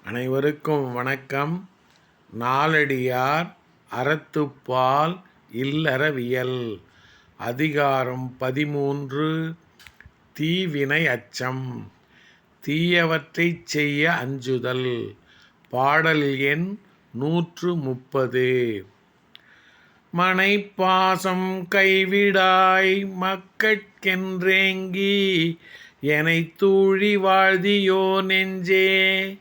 அனைவருக்கும் வணக்கம். நாலடியார் அறத்துப்பால் இல்லறவியல் அதிகாரம் 13 தீவினை அச்சம். தீயவற்றைச் செய்ய அஞ்சுதல். பாடல் எண் 130. மனைப்பாசம் கைவிடாய் மக்கட்கென்றேங்கி எனைத்தூழி வாழ்தியோ நெஞ்சே,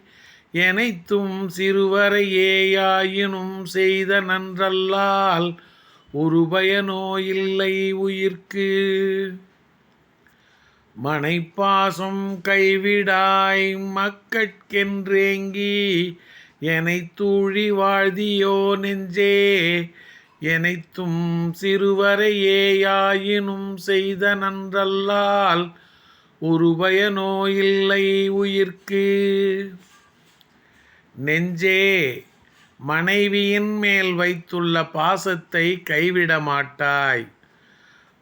எனைத்தும் சிறுவரையேயாயினும் செய்த நன்றல்லால் ஒரு பயனோ இல்லை உயிர்க்கு. மனைப்பாசம் கைவிடாய் மக்கட்கென்றேங்கி எனைத்தூழி வாழ்தியோ நெஞ்சே, எனைத்தும் சிறுவரையேயாயினும் செய்த நன்றல்லால் ஒரு பயனோ இல்லை உயிர்க்கு. நெஞ்சே, மனைவியின் மேல் வைத்துள்ள பாசத்தை கைவிட மாட்டாய்.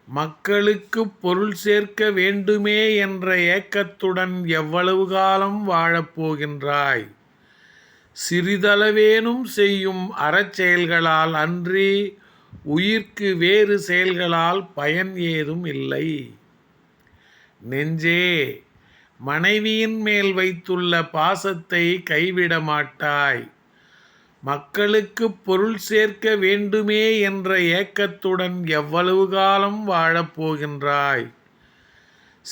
மக்களுக்குப் பொருள் சேர்க்க வேண்டுமே என்ற ஏக்கத்துடன் எவ்வளவு காலம் வாழப்போகின்றாய்? சிறிதளவேனும் செய்யும் அறச்செயல்களால் அன்றி உயிர்க்கு வேறு செயல்களால் பயன் ஏதும் இல்லை. நெஞ்சே, மனைவியின் மேல் வைத்துள்ள பாசத்தை கைவிட மாட்டாய். மக்களுக்குப் பொருள் சேர்க்க வேண்டுமே என்ற ஏக்கத்துடன் எவ்வளவு காலம் வாழப்போகின்றாய்?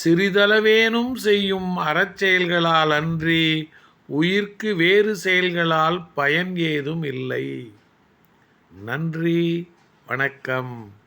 சிறிதளவேனும் செய்யும் அறச்செயல்களால் அன்றி உயிர்க்கு வேறு செயல்களால் பயன் ஏதும் இல்லை. நன்றி, வணக்கம்.